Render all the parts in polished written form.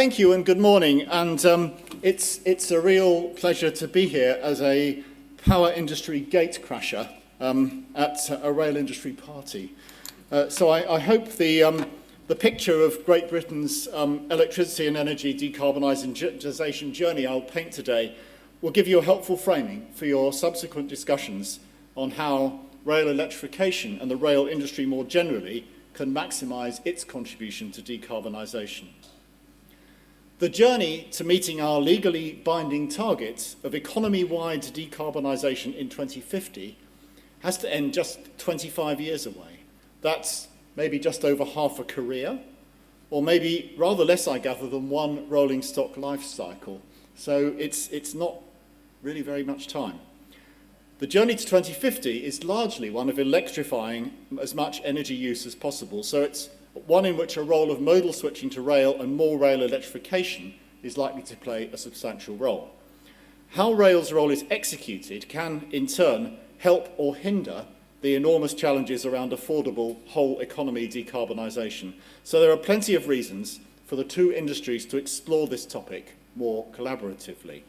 Thank you and good morning. And it's a real pleasure to be here as a power industry gatecrasher at a rail industry party. So I hope the picture of Great Britain's electricity and energy decarbonisation journey I'll paint today will give you a helpful framing for your subsequent discussions on how rail electrification and the rail industry more generally can maximise its contribution to decarbonisation. The journey to meeting our legally binding targets of economy-wide decarbonisation in 2050 has to end just 25 years away. That's maybe just over half a career, or maybe rather less, I gather, than one rolling stock life cycle. So it's not really very much time. The journey to 2050 is largely one of electrifying as much energy use as possible. So it's one in which a role of modal switching to rail and more rail electrification is likely to play a substantial role. How rail's role is executed can, in turn, help or hinder the enormous challenges around affordable whole economy decarbonisation. So there are plenty of reasons for the two industries to explore this topic more collaboratively.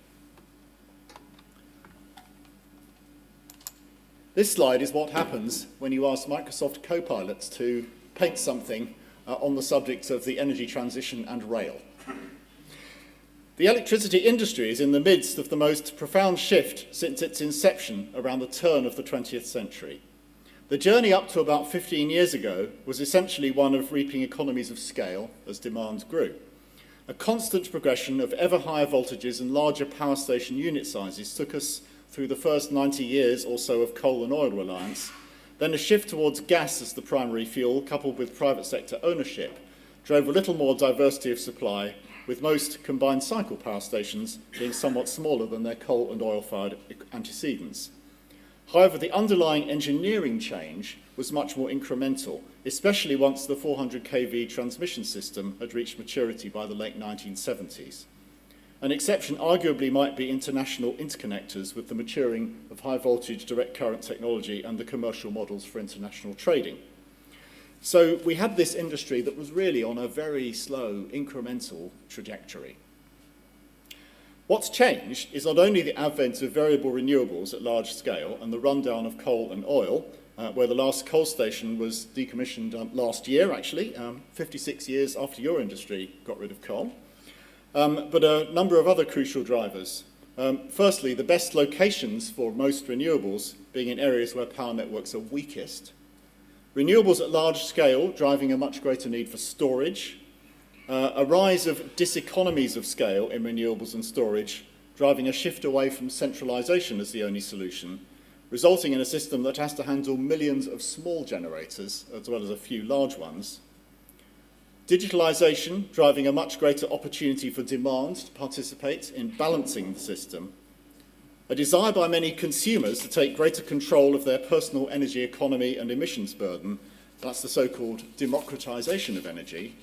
This slide is what happens when you ask Microsoft Copilots to paint something on the subject of the energy transition and rail. The electricity industry is in the midst of the most profound shift since its inception around the turn of the 20th century. The journey up to about 15 years ago was essentially one of reaping economies of scale as demand grew. A constant progression of ever higher voltages and larger power station unit sizes took us through the first 90 years or so of coal and oil reliance. Then a shift towards gas as the primary fuel, coupled with private sector ownership, drove a little more diversity of supply, with most combined cycle power stations being somewhat smaller than their coal and oil-fired antecedents. However, the underlying engineering change was much more incremental, especially once the 400 kV transmission system had reached maturity by the late 1970s. An exception arguably might be international interconnectors with the maturing of high-voltage direct current technology and the commercial models for international trading. So we had this industry that was really on a very slow, incremental trajectory. What's changed is not only the advent of variable renewables at large scale and the rundown of coal and oil, where the last coal station was decommissioned last year, actually, 56 years after your industry got rid of coal, but a number of other crucial drivers. Firstly, the best locations for most renewables being in areas where power networks are weakest. Renewables at large scale driving a much greater need for storage. A rise of diseconomies of scale in renewables and storage, driving a shift away from centralisation as the only solution, resulting in a system that has to handle millions of small generators as well as a few large ones. Digitalisation, driving a much greater opportunity for demand to participate in balancing the system. A desire by many consumers to take greater control of their personal energy economy and emissions burden, that's the so-called democratisation of energy,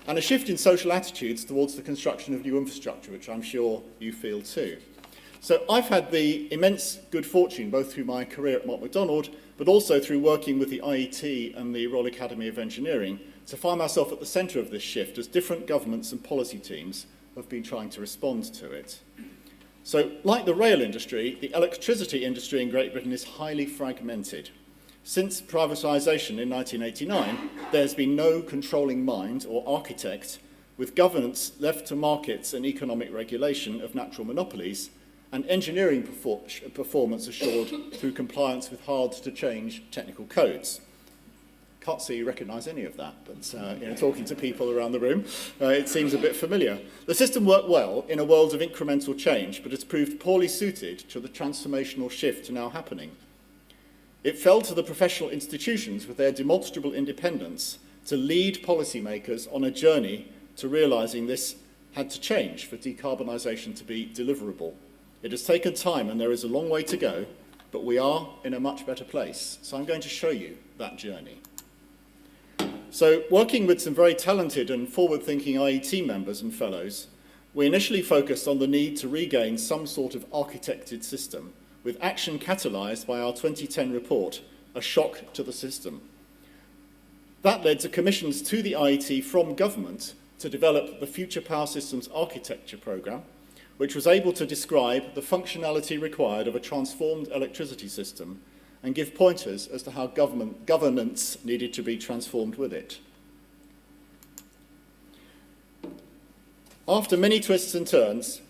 and a shift in social attitudes towards the construction of new infrastructure, which I'm sure you feel too. So I've had the immense good fortune, both through my career at Mott MacDonald, but also through working with the IET and the Royal Academy of Engineering, to find myself at the centre of this shift as different governments and policy teams have been trying to respond to it. So, like the rail industry, the electricity industry in Great Britain is highly fragmented. Since privatisation in 1989, there's been no controlling mind or architect, with governance left to markets and economic regulation of natural monopolies, and engineering performance assured through compliance with hard-to-change technical codes. Can't see you recognise any of that, but talking to people around the room, it seems a bit familiar. The system worked well in a world of incremental change, but has proved poorly suited to the transformational shift now happening. It fell to the professional institutions with their demonstrable independence to lead policymakers on a journey to realising this had to change for decarbonisation to be deliverable. It has taken time and there is a long way to go, but we are in a much better place. So I'm going to show you that journey. So, working with some very talented and forward-thinking IET members and fellows, we initially focused on the need to regain some sort of architected system, with action catalysed by our 2010 report, A Shock to the System. That led to commissions to the IET from government to develop the Future Power Systems Architecture Programme, which was able to describe the functionality required of a transformed electricity system and give pointers as to how governance needed to be transformed with it. After many twists and turns,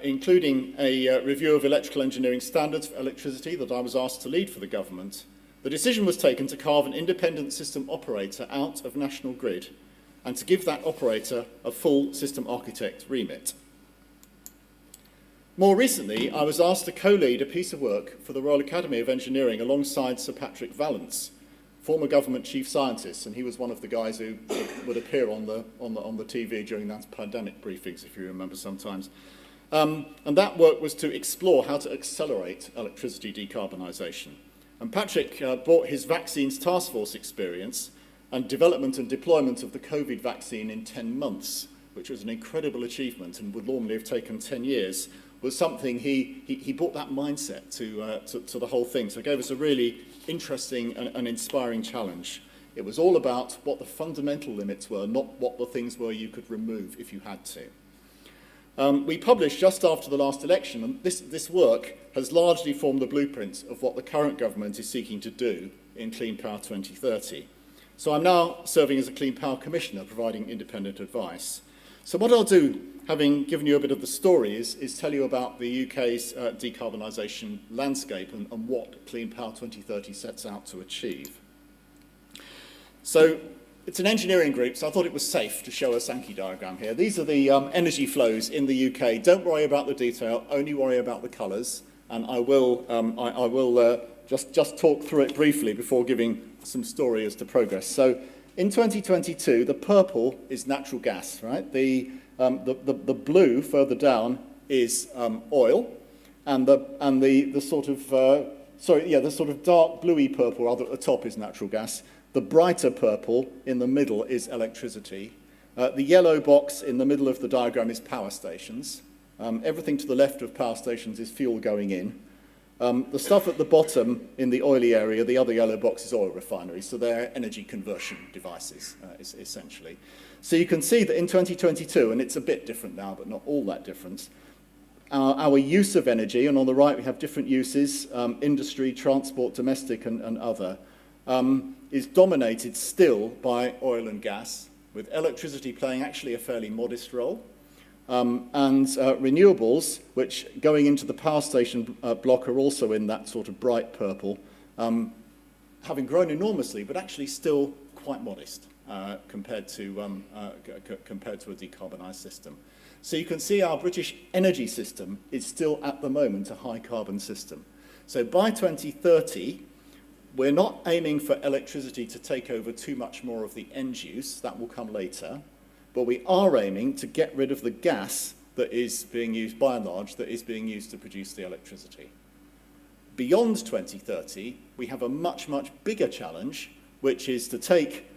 including a review of electrical engineering standards for electricity that I was asked to lead for the government, the decision was taken to carve an independent system operator out of National Grid and to give that operator a full system architect remit. More recently, I was asked to co-lead a piece of work for the Royal Academy of Engineering alongside Sir Patrick Vallance, former government chief scientist, and he was one of the guys who would appear on the TV during that pandemic briefings, if you remember sometimes. And that work was to explore how to accelerate electricity decarbonisation. And Patrick brought his vaccines task force experience and development and deployment of the COVID vaccine in 10 months, which was an incredible achievement and would normally have taken 10 years, was something he brought that mindset to the whole thing. So it gave us a really interesting and inspiring challenge. It was all about what the fundamental limits were, not what the things were you could remove if you had to. We published just after the last election, and this work has largely formed the blueprint of what the current government is seeking to do in Clean Power 2030. So I'm now serving as a Clean Power Commissioner, providing independent advice. So what I'll do, having given you a bit of the story, is tell you about the UK's decarbonisation landscape and what Clean Power 2030 sets out to achieve. So it's an engineering group, so I thought it was safe to show a Sankey diagram here. These are the energy flows in the UK. Don't worry about the detail, only worry about the colours, and I will just talk through it briefly before giving some story as to progress. So in 2022, the purple is natural gas, right? The blue further down is oil, and the sort of dark bluey purple rather at the top is natural gas. The brighter purple in the middle is electricity. The yellow box in the middle of the diagram is power stations. Everything to the left of power stations is fuel going in. The stuff at the bottom in the oily area, the other yellow box is oil refineries, so they're energy conversion devices, essentially. So you can see that in 2022, and it's a bit different now, but not all that different, our use of energy, and on the right we have different uses, industry, transport, domestic and other, is dominated still by oil and gas, with electricity playing actually a fairly modest role. And renewables, which going into the power station block are also in that sort of bright purple, having grown enormously, but actually still quite modest compared to a decarbonised system. So you can see our British energy system is still at the moment a high carbon system. So by 2030, we're not aiming for electricity to take over too much more of the end use, that will come later. But we are aiming to get rid of the gas that is being used, by and large, that is being used to produce the electricity. Beyond 2030, we have a much, much bigger challenge, which is to take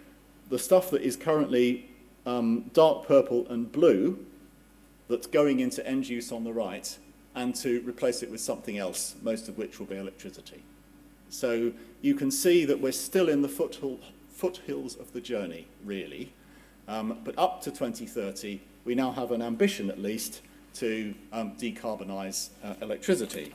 the stuff that is currently dark purple and blue, that's going into end use on the right, and to replace it with something else, most of which will be electricity. So you can see that we're still in the foothills of the journey, really. But up to 2030, we now have an ambition, at least, to decarbonise electricity.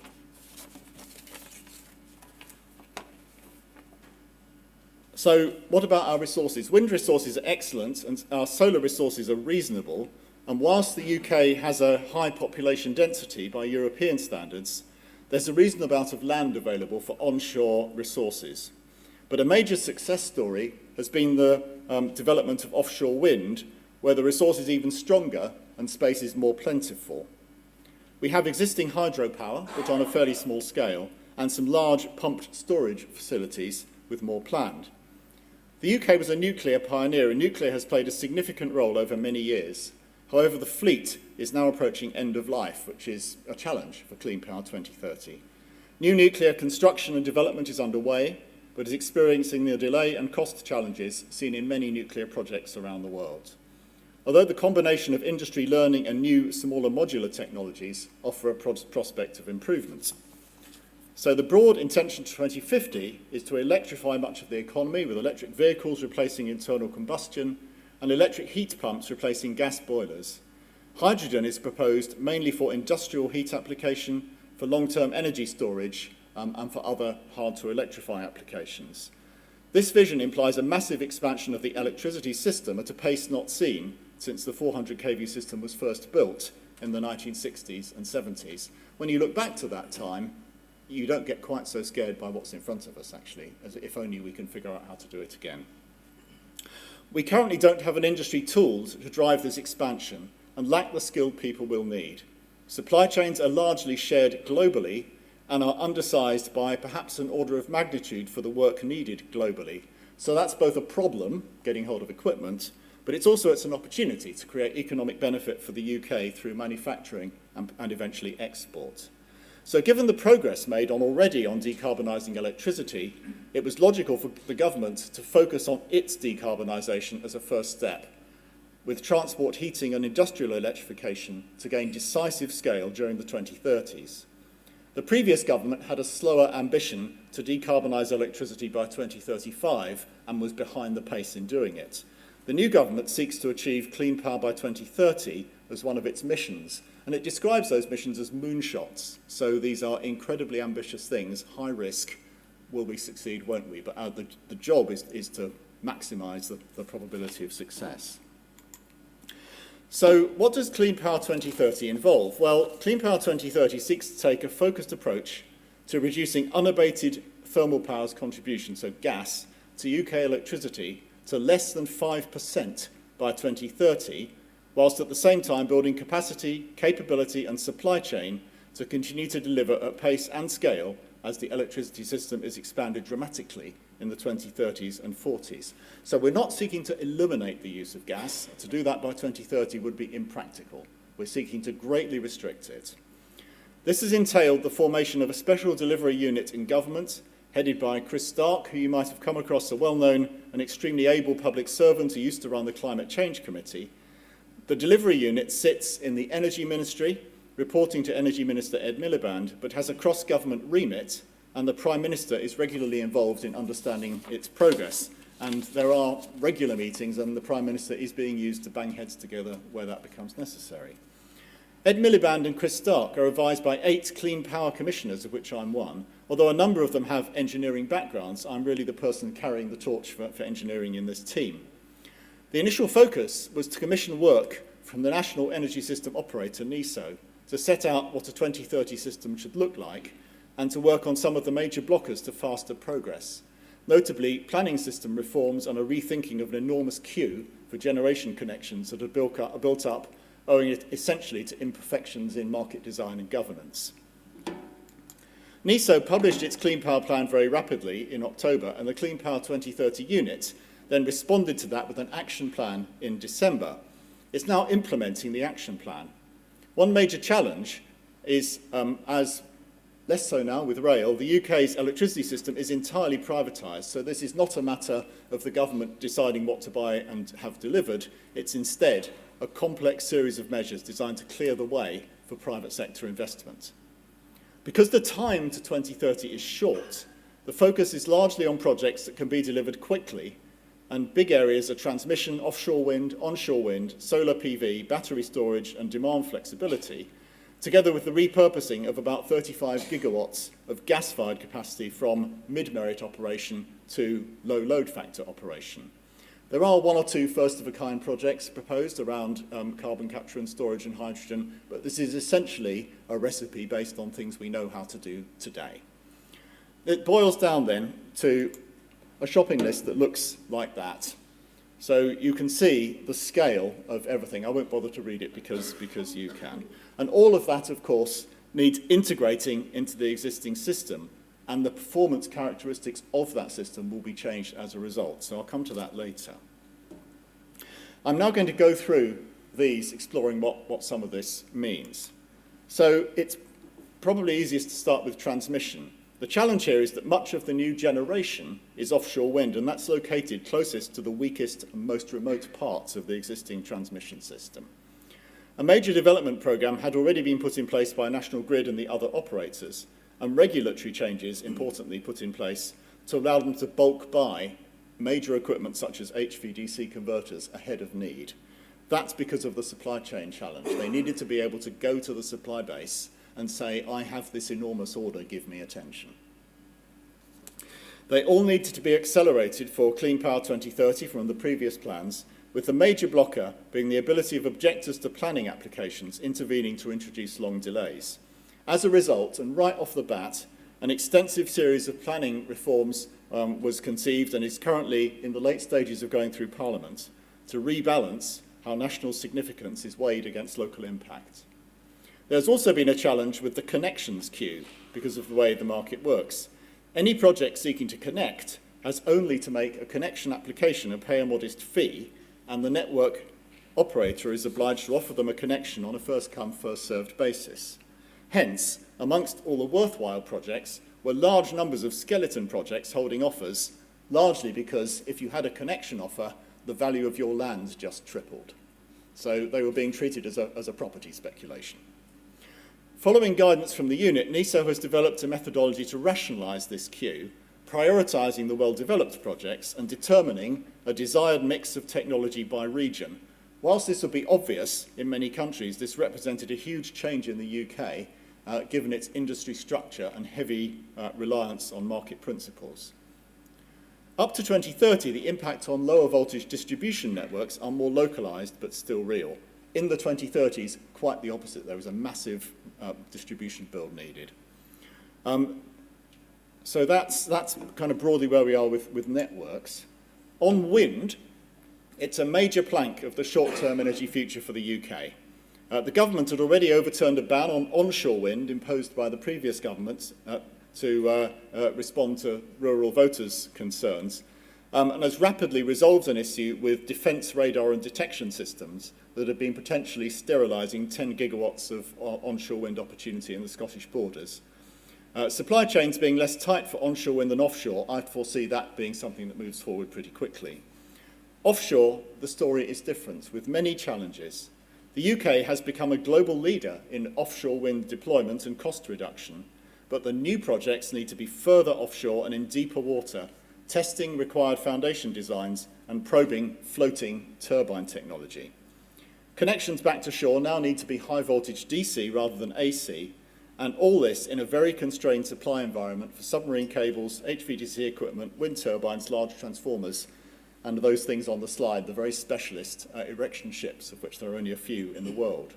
So what about our resources? Wind resources are excellent, and our solar resources are reasonable. And whilst the UK has a high population density by European standards, there's a reasonable amount of land available for onshore resources. But a major success story has been the development of offshore wind, where the resource is even stronger and space is more plentiful. We have existing hydropower, but on a fairly small scale, and some large pumped storage facilities with more planned. The UK was a nuclear pioneer, and nuclear has played a significant role over many years. However, the fleet is now approaching end of life, which is a challenge for Clean Power 2030. New nuclear construction and development is underway, but is experiencing the delay and cost challenges seen in many nuclear projects around the world. Although the combination of industry learning and new smaller modular technologies offer a prospect of improvement. So the broad intention to 2050 is to electrify much of the economy, with electric vehicles replacing internal combustion, and electric heat pumps replacing gas boilers. Hydrogen is proposed mainly for industrial heat application, for long-term energy storage, and for other hard-to-electrify applications. This vision implies a massive expansion of the electricity system at a pace not seen since the 400 kV system was first built in the 1960s and 70s. When you look back to that time, you don't get quite so scared by what's in front of us, actually, as if only we can figure out how to do it again. We currently don't have an industry tool to drive this expansion and lack the skilled people we'll need. Supply chains are largely shared globally and are undersized by perhaps an order of magnitude for the work needed globally. So that's both a problem, getting hold of equipment, but it's an opportunity to create economic benefit for the UK through manufacturing and eventually export. So given the progress made already on decarbonising electricity, it was logical for the government to focus on its decarbonisation as a first step, with transport, heating and industrial electrification to gain decisive scale during the 2030s. The previous government had a slower ambition to decarbonise electricity by 2035 and was behind the pace in doing it. The new government seeks to achieve clean power by 2030 as one of its missions, and it describes those missions as moonshots. So these are incredibly ambitious things, high risk. Will we succeed, won't we? But the job is to maximise the probability of success. So what does Clean Power 2030 involve? Well, Clean Power 2030 seeks to take a focused approach to reducing unabated thermal power's contribution, so gas, to UK electricity to less than 5% by 2030, whilst at the same time building capacity, capability and supply chain to continue to deliver at pace and scale as the electricity system is expanded dramatically in the 2030s and 40s. So we're not seeking to eliminate the use of gas. To do that by 2030 would be impractical. We're seeking to greatly restrict it. This has entailed the formation of a special delivery unit in government, headed by Chris Stark, who you might have come across, a well-known and extremely able public servant who used to run the Climate Change Committee. The delivery unit sits in the Energy Ministry, reporting to Energy Minister Ed Miliband, but has a cross-government remit, and the Prime Minister is regularly involved in understanding its progress. And there are regular meetings, and the Prime Minister is being used to bang heads together where that becomes necessary. Ed Miliband and Chris Stark are advised by 8 Clean Power Commissioners, of which I'm one. Although a number of them have engineering backgrounds, I'm really the person carrying the torch for engineering in this team. The initial focus was to commission work from the National Energy System Operator, NESO, to set out what a 2030 system should look like and to work on some of the major blockers to faster progress, notably planning system reforms and a rethinking of an enormous queue for generation connections that are built up owing essentially to imperfections in market design and governance. NESO published its Clean Power Plan very rapidly in October, and the Clean Power 2030 unit then responded to that with an action plan in December. It's now implementing the action plan. One major challenge is, as less so now with rail, the UK's electricity system is entirely privatised, so this is not a matter of the government deciding what to buy and have delivered. It's instead a complex series of measures designed to clear the way for private sector investment. Because the time to 2030 is short, the focus is largely on projects that can be delivered quickly, and big areas are transmission, offshore wind, onshore wind, solar PV, battery storage and demand flexibility, together with the repurposing of about 35 gigawatts of gas-fired capacity from mid-merit operation to low load factor operation. There are one or two first-of-a-kind projects proposed around carbon capture and storage and hydrogen, but this is essentially a recipe based on things we know how to do today. It boils down then to a shopping list that looks like that. So you can see the scale of everything. I won't bother to read it because you can. And all of that, of course, needs integrating into the existing system, and the performance characteristics of that system will be changed as a result. So I'll come to that later. I'm now going to go through these, exploring what some of this means. So it's probably easiest to start with transmission. The challenge here is that much of the new generation is offshore wind, and that's located closest to the weakest and most remote parts of the existing transmission system. A major development programme had already been put in place by National Grid and the other operators, and regulatory changes, importantly, put in place to allow them to bulk buy major equipment such as HVDC converters ahead of need. That's because of the supply chain challenge. They needed to be able to go to the supply base and say, I have this enormous order, give me attention. They all needed to be accelerated for Clean Power 2030 from the previous plans, with the major blocker being the ability of objectors to planning applications intervening to introduce long delays. As a result, and right off the bat, an extensive series of planning reforms was conceived and is currently in the late stages of going through Parliament to rebalance how national significance is weighed against local impact. There's also been a challenge with the connections queue because of the way the market works. Any project seeking to connect has only to make a connection application and pay a modest fee, and the network operator is obliged to offer them a connection on a first-come, first-served basis. Hence, amongst all the worthwhile projects were large numbers of skeleton projects holding offers, largely because if you had a connection offer, the value of your land just tripled. So they were being treated as a property speculation. Following guidance from the unit, NESO has developed a methodology to rationalise this queue, prioritising the well-developed projects and determining a desired mix of technology by region. Whilst this would be obvious in many countries, this represented a huge change in the UK, given its industry structure and heavy reliance on market principles. Up to 2030, the impact on lower voltage distribution networks are more localised but still real. In the 2030s, quite the opposite. There was a massive distribution build needed. So that's kind of broadly where we are with networks. On wind, it's a major plank of the short-term energy future for the UK. The government had already overturned a ban on onshore wind imposed by the previous governments to respond to rural voters' concerns, and has rapidly resolved an issue with defence radar and detection systems that have been potentially sterilising 10 gigawatts of onshore wind opportunity in the Scottish borders. Supply chains being less tight for onshore wind than offshore, I foresee that being something that moves forward pretty quickly. Offshore, the story is different, with many challenges. The UK has become a global leader in offshore wind deployment and cost reduction, but the new projects need to be further offshore and in deeper water, testing required foundation designs and probing floating turbine technology. Connections back to shore now need to be high voltage DC rather than AC, and all this in a very constrained supply environment for submarine cables, HVDC equipment, wind turbines, large transformers, and those things on the slide, the very specialist erection ships, of which there are only a few in the world.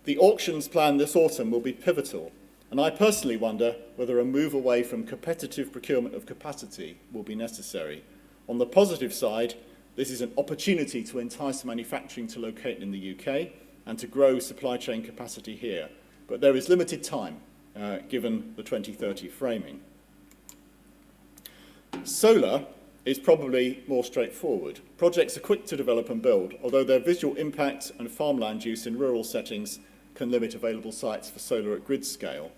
The auctions planned this autumn will be pivotal, and I personally wonder whether a move away from competitive procurement of capacity will be necessary. On the positive side, this is an opportunity to entice manufacturing to locate in the UK and to grow supply chain capacity here. But there is limited time, given the 2030 framing. Solar is probably more straightforward. Projects are quick to develop and build, although their visual impact and farmland use in rural settings can limit available sites for solar at grid scale.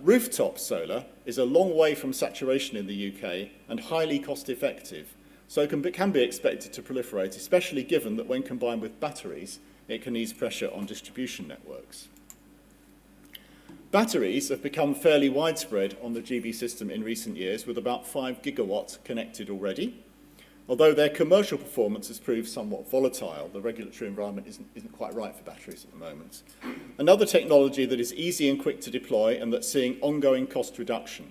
Rooftop solar is a long way from saturation in the UK and highly cost-effective, so it can be expected to proliferate, especially given that when combined with batteries, it can ease pressure on distribution networks. Batteries have become fairly widespread on the GB system in recent years, with about 5 gigawatts connected already. Although their commercial performance has proved somewhat volatile, the regulatory environment isn't quite right for batteries at the moment. Another technology that is easy and quick to deploy and that's seeing ongoing cost reduction.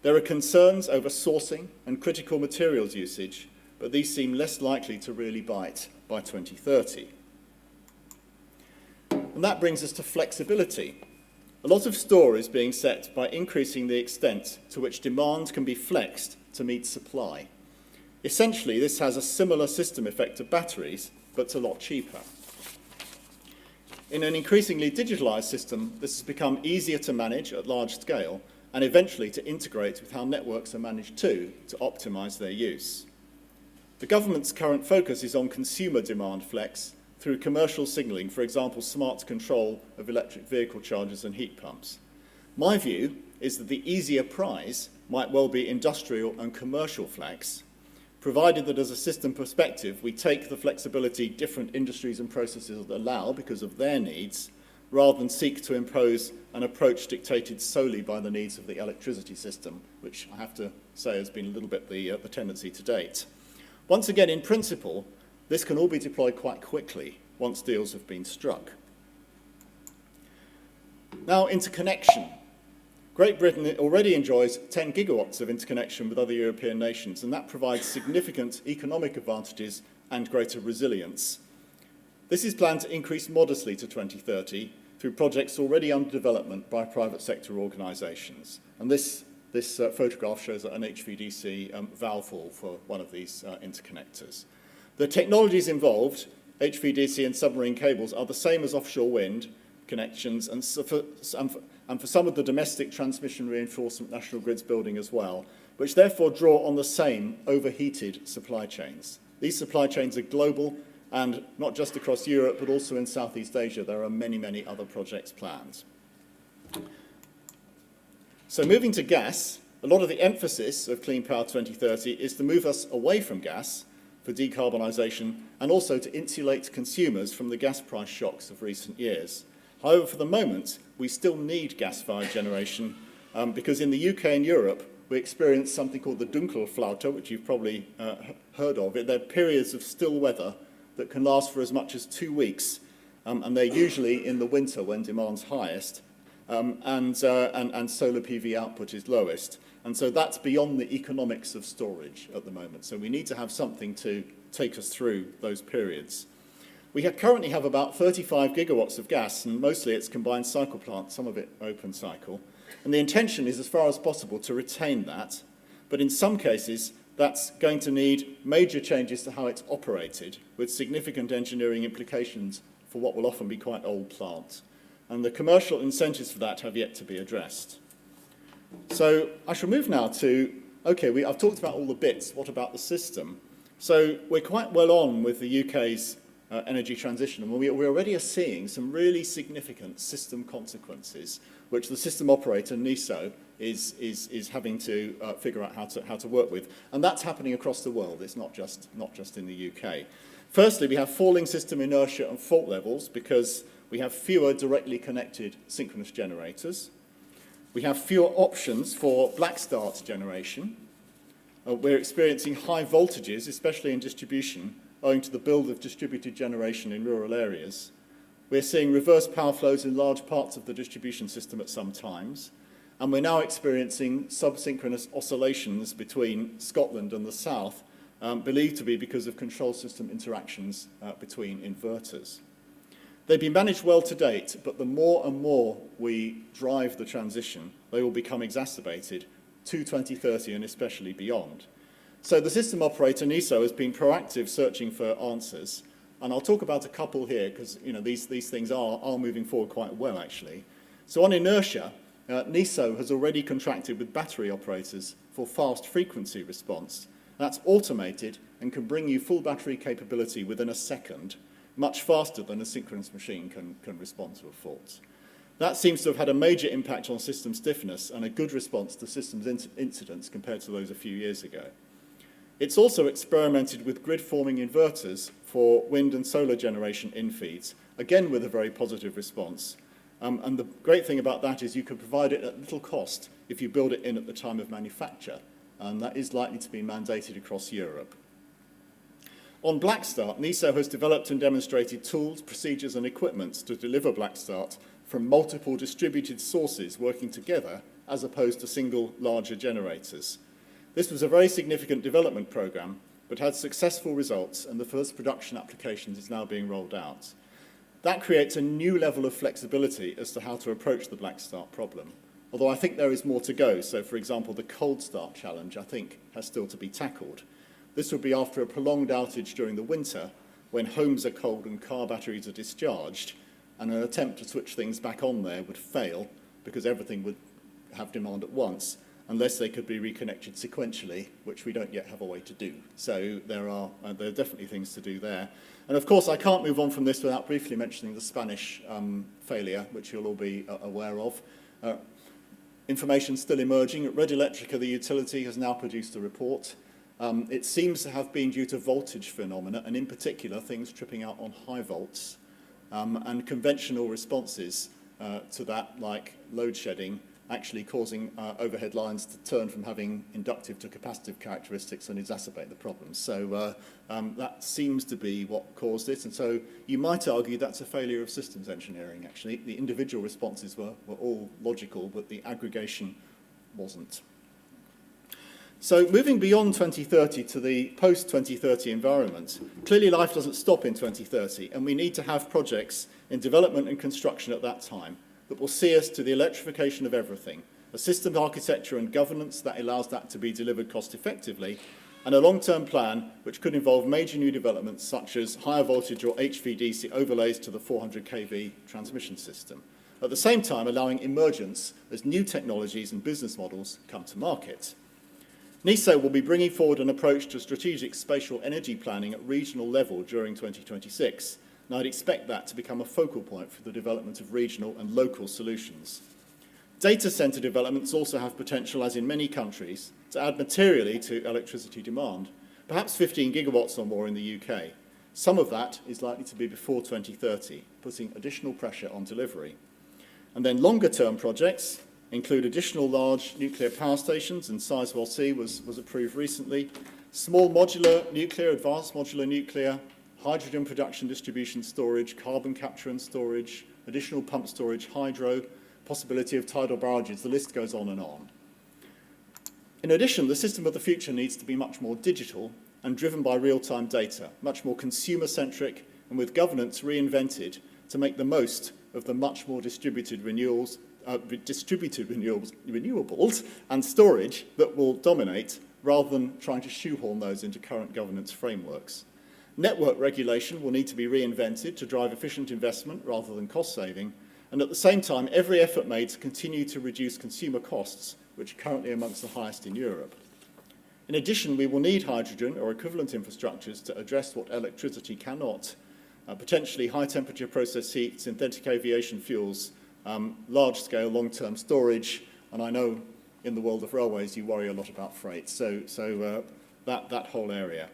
There are concerns over sourcing and critical materials usage, but these seem less likely to really bite by 2030. And that brings us to flexibility. A lot of store is being set by increasing the extent to which demand can be flexed to meet supply. Essentially, this has a similar system effect to batteries, but it's a lot cheaper. In an increasingly digitalised system, this has become easier to manage at large scale and eventually to integrate with how networks are managed too, to optimise their use. The government's current focus is on consumer demand flex through commercial signalling, for example, smart control of electric vehicle chargers and heat pumps. My view is that the easier prize might well be industrial and commercial flex, provided that as a system perspective, we take the flexibility different industries and processes allow because of their needs, rather than seek to impose an approach dictated solely by the needs of the electricity system, which I have to say has been a little bit the tendency to date. Once again, in principle, this can all be deployed quite quickly once deals have been struck. Now, interconnection. Great Britain already enjoys 10 gigawatts of interconnection with other European nations, and that provides significant economic advantages and greater resilience. This is planned to increase modestly to 2030 through projects already under development by private sector organisations. And this photograph shows an HVDC valve hall for one of these interconnectors. The technologies involved, HVDC and submarine cables, are the same as offshore wind connections, and for some of the domestic transmission reinforcement national grids building as well, which therefore draw on the same overheated supply chains. These supply chains are global, and not just across Europe, but also in Southeast Asia. There are many, many other projects planned. So moving to gas, a lot of the emphasis of Clean Power 2030 is to move us away from gas for decarbonisation and also to insulate consumers from the gas price shocks of recent years. However, for the moment, we still need gas-fired generation because in the UK and Europe, we experience something called the Dunkelflaute, which you've probably heard of. They're periods of still weather that can last for as much as 2 weeks, and they're usually in the winter when demand's highest, and solar PV output is lowest. And so that's beyond the economics of storage at the moment. So we need to have something to take us through those periods. We currently have about 35 gigawatts of gas, and mostly it's combined cycle plants, some of it open cycle. And the intention is, as far as possible, to retain that. But in some cases, that's going to need major changes to how it's operated, with significant engineering implications for what will often be quite old plants. And the commercial incentives for that have yet to be addressed. So I shall move now to, okay, I've talked about all the bits, what about the system? So we're quite well on with the UK's energy transition, and we already are seeing some really significant system consequences, which the system operator, NESO, is having to figure out how to work with. And that's happening across the world. It's not just in the UK. Firstly, we have falling system inertia and fault levels because we have fewer directly connected synchronous generators. We have fewer options for black start generation. We're experiencing high voltages, especially in distribution, owing to the build of distributed generation in rural areas. We're seeing reverse power flows in large parts of the distribution system at some times. And we're now experiencing subsynchronous oscillations between Scotland and the south, believed to be because of control system interactions between inverters. They've been managed well to date, but the more and more we drive the transition, they will become exacerbated to 2030 and especially beyond. So the system operator, NESO, has been proactive searching for answers. And I'll talk about a couple here because these things are moving forward quite well, actually. So on inertia, NESO has already contracted with battery operators for fast frequency response. That's automated and can bring you full battery capability within a second, much faster than a synchronous machine can respond to a fault. That seems to have had a major impact on system stiffness and a good response to systems incidents compared to those a few years ago. It's also experimented with grid-forming inverters for wind and solar generation in-feeds, again with a very positive response. And the great thing about that is you can provide it at little cost if you build it in at the time of manufacture, and that is likely to be mandated across Europe. On Black Start, NESO has developed and demonstrated tools, procedures and equipment to deliver Black Start from multiple distributed sources working together as opposed to single larger generators. This was a very significant development program, but had successful results, and the first production applications is now being rolled out. That creates a new level of flexibility as to how to approach the Black Start problem, although I think there is more to go. So, for example, the cold start challenge, I think, has still to be tackled. This would be after a prolonged outage during the winter, when homes are cold and car batteries are discharged, and an attempt to switch things back on there would fail because everything would have demand at once, unless they could be reconnected sequentially, which we don't yet have a way to do. So there are definitely things to do there. And of course, I can't move on from this without briefly mentioning the Spanish failure, which you'll all be aware of. Information still emerging. Red Electrica, the utility, has now produced a report. It seems to have been due to voltage phenomena, and in particular, things tripping out on high volts, and conventional responses to that, like load shedding, actually causing overhead lines to turn from having inductive to capacitive characteristics and exacerbate the problems. So that seems to be what caused it. And so you might argue that's a failure of systems engineering, actually. The individual responses were all logical, but the aggregation wasn't. So moving beyond 2030 to the post-2030 environment, clearly life doesn't stop in 2030, and we need to have projects in development and construction at that time that will see us to the electrification of everything, a system architecture and governance that allows that to be delivered cost effectively, and a long-term plan which could involve major new developments such as higher voltage or HVDC overlays to the 400 kV transmission system. At the same time, allowing emergence as new technologies and business models come to market. NESO will be bringing forward an approach to strategic spatial energy planning at regional level during 2026, and I'd expect that to become a focal point for the development of regional and local solutions. Data centre developments also have potential, as in many countries, to add materially to electricity demand, perhaps 15 gigawatts or more in the UK. Some of that is likely to be before 2030, putting additional pressure on delivery. And then longer-term projects include additional large nuclear power stations, and Sizewell C was approved recently, small modular nuclear, advanced modular nuclear, hydrogen production, distribution, storage, carbon capture and storage, additional pump storage, hydro, possibility of tidal barrages, the list goes on and on. In addition, the system of the future needs to be much more digital and driven by real-time data, much more consumer-centric and with governance reinvented to make the most of the much more distributed renewables and storage that will dominate rather than trying to shoehorn those into current governance frameworks. Network regulation will need to be reinvented to drive efficient investment rather than cost saving, and at the same time, every effort made to continue to reduce consumer costs, which are currently amongst the highest in Europe. In addition, we will need hydrogen or equivalent infrastructures to address what electricity cannot, potentially high-temperature process heat, synthetic aviation fuels, large-scale long-term storage, and I know in the world of railways you worry a lot about freight, so that whole area.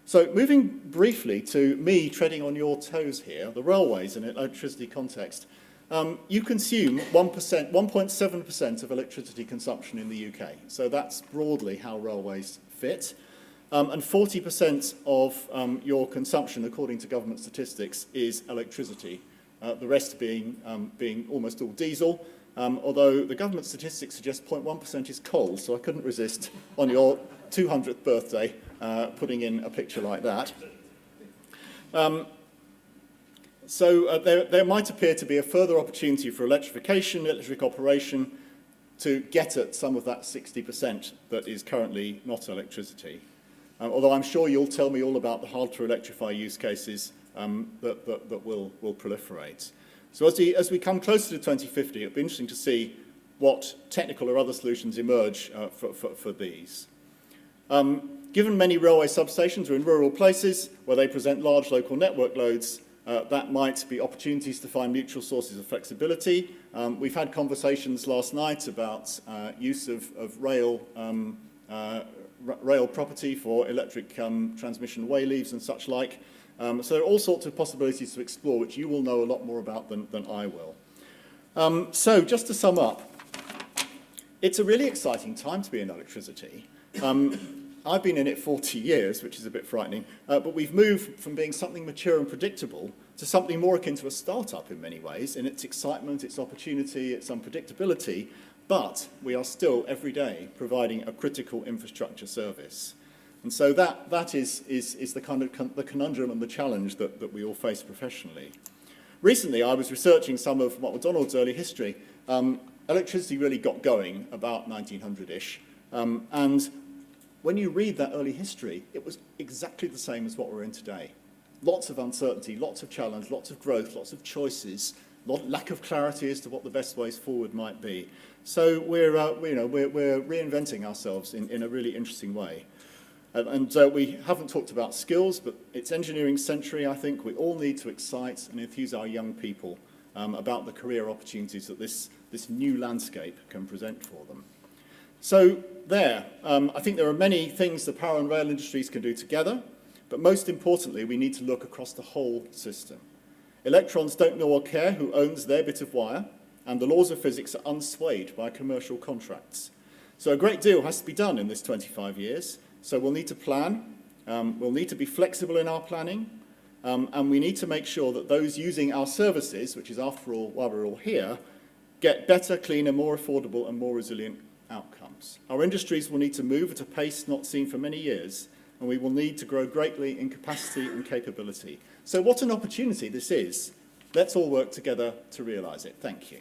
So moving briefly to me treading on your toes here, the railways in an electricity context, you consume 1.7% of electricity consumption in the UK, so that's broadly how railways fit. And 40% of your consumption, according to government statistics, is electricity. The rest being almost all diesel, although the government statistics suggest 0.1% is coal, so I couldn't resist on your 200th birthday putting in a picture like that. So there might appear to be a further opportunity for electrification, electric operation, to get at some of that 60% that is currently not electricity. Although I'm sure you'll tell me all about the hard-to-electrify use cases that will proliferate. So as we come closer to 2050, it'll be interesting to see what technical or other solutions emerge for these. Given many railway substations are in rural places where they present large local network loads, that might be opportunities to find mutual sources of flexibility. We've had conversations last night about use of rail property for electric transmission way leaves and such like. So there are all sorts of possibilities to explore, which you will know a lot more about than I will. So just to sum up, it's a really exciting time to be in electricity. I've been in it 40 years, which is a bit frightening, but we've moved from being something mature and predictable to something more akin to a startup in many ways, in its excitement, its opportunity, its unpredictability, but we are still, every day, providing a critical infrastructure service. And so that is the kind of the conundrum and the challenge that we all face professionally. Recently, I was researching some of McDonald's early history. Electricity really got going about 1900-ish, and when you read that early history, it was exactly the same as what we're in today. Lots of uncertainty, lots of challenge, lots of growth, lots of choices, lack of clarity as to what the best ways forward might be. So we're reinventing ourselves in a really interesting way. And we haven't talked about skills, but it's engineering century. I think we all need to excite and enthuse our young people about the career opportunities that this new landscape can present for them. So I think there are many things the power and rail industries can do together, but most importantly, we need to look across the whole system. Electrons don't know or care who owns their bit of wire, and the laws of physics are unswayed by commercial contracts. So a great deal has to be done in this 25 years. So we'll need to plan, we'll need to be flexible in our planning, and we need to make sure that those using our services, which is after all why we're all here, get better, cleaner, more affordable and more resilient outcomes. Our industries will need to move at a pace not seen for many years, and we will need to grow greatly in capacity and capability. So what an opportunity this is. Let's all work together to realise it. Thank you.